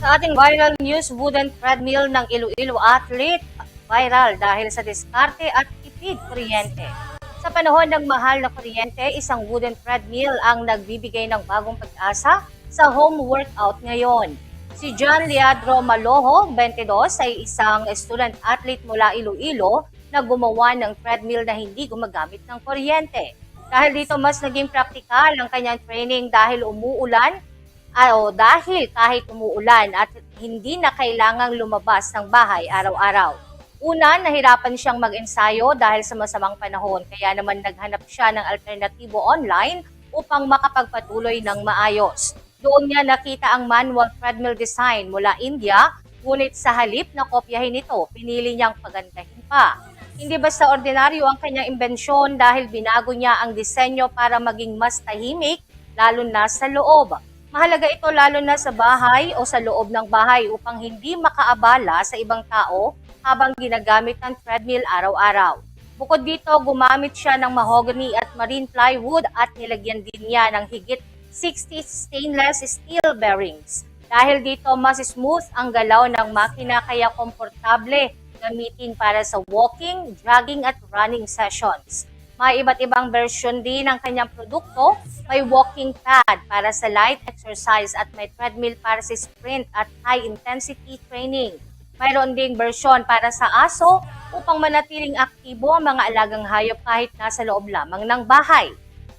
Sa ating viral news, wooden treadmill ng Iloilo athlete viral dahil sa diskarte at tipid kuryente. Sa panahon ng mahal na kuryente, isang wooden treadmill ang nagbibigay ng bagong pag-asa sa home workout ngayon. Si John Leandro Maloho, 22, ay isang student athlete mula Iloilo na gumawa ng treadmill na hindi gumagamit ng kuryente. Dahil dito mas naging praktikal ang kanyang training dahil dahil kahit umuulan at hindi na kailangang lumabas ng bahay araw-araw. Una, nahirapan siyang mag-ensayo dahil sa masamang panahon, kaya naman naghanap siya ng alternatibo online upang makapagpatuloy ng maayos. Doon niya nakita ang manual treadmill design mula India, ngunit sa halip na kopyahin ito, pinili niyang pagandahin pa. Hindi basta ordinaryo ang kanyang imbensyon dahil binago niya ang disenyo para maging mas tahimik, lalo na sa loob. Mahalaga ito lalo na sa bahay o sa loob ng bahay upang hindi makaabala sa ibang tao habang ginagamit ang treadmill araw-araw. Bukod dito, gumamit siya ng mahogany at marine plywood at nilagyan din niya ng higit 60 stainless steel bearings. Dahil dito, mas smooth ang galaw ng makina kaya komportable gamitin para sa walking, jogging at running sessions. May iba't ibang version din ng kanyang produkto. May walking pad para sa light exercise at may treadmill para sa sprint at high-intensity training. Mayroon ding version para sa aso upang manatiling aktibo ang mga alagang hayop kahit nasa loob lamang ng bahay.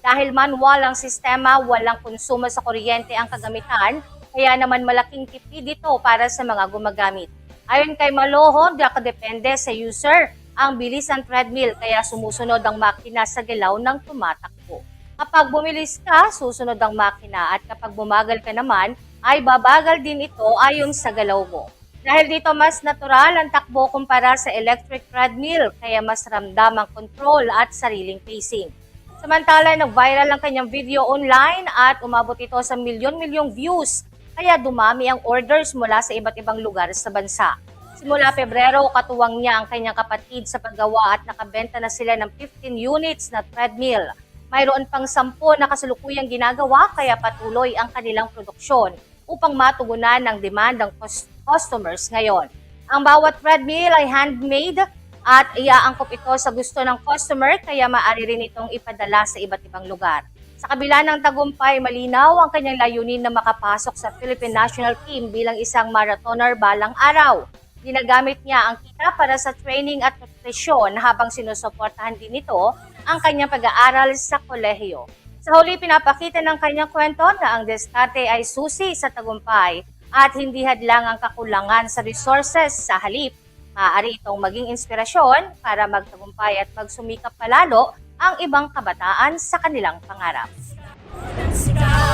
Dahil manual ang sistema, walang konsumo sa kuryente ang kagamitan, kaya naman malaking tipid ito para sa mga gumagamit. Ayon kay Maloho, nakadepende sa user ang bilis ng treadmill kaya sumusunod ang makina sa galaw ng tumatakbo. Kapag bumilis ka, susunod ang makina at kapag bumagal ka naman, ay babagal din ito ayon sa galaw mo. Dahil dito mas natural ang takbo kumpara sa electric treadmill kaya mas ramdam ang control at sariling pacing. Samantala, nag-viral ang kanyang video online at umabot ito sa milyon-milyong views kaya dumami ang orders mula sa iba't ibang lugar sa bansa. Simula Pebrero, katuwang niya ang kanyang kapatid sa paggawa at nakabenta na sila ng 15 units na treadmill. Mayroon pang 10 na kasalukuyang ginagawa kaya patuloy ang kanilang produksyon upang matugunan ng demand ng customers ngayon. Ang bawat treadmill ay handmade at iaangkop ito sa gusto ng customer kaya maaari rin itong ipadala sa iba't ibang lugar. Sa kabila ng tagumpay, malinaw ang kanyang layunin na makapasok sa Philippine National Team bilang isang marathoner balang araw. Ginagamit niya ang kita para sa training at nutrisyon habang sinusuportahan din ito ang kanyang pag-aaral sa kolehiyo. Sa huli, pinapakita ng kanyang kwento na ang diskarte ay susi sa tagumpay at hindi hadlang ang kakulangan sa resources. Sa halip, maaari itong maging inspirasyon para magtagumpay at magsumikap palalo ang ibang kabataan sa kanilang pangarap.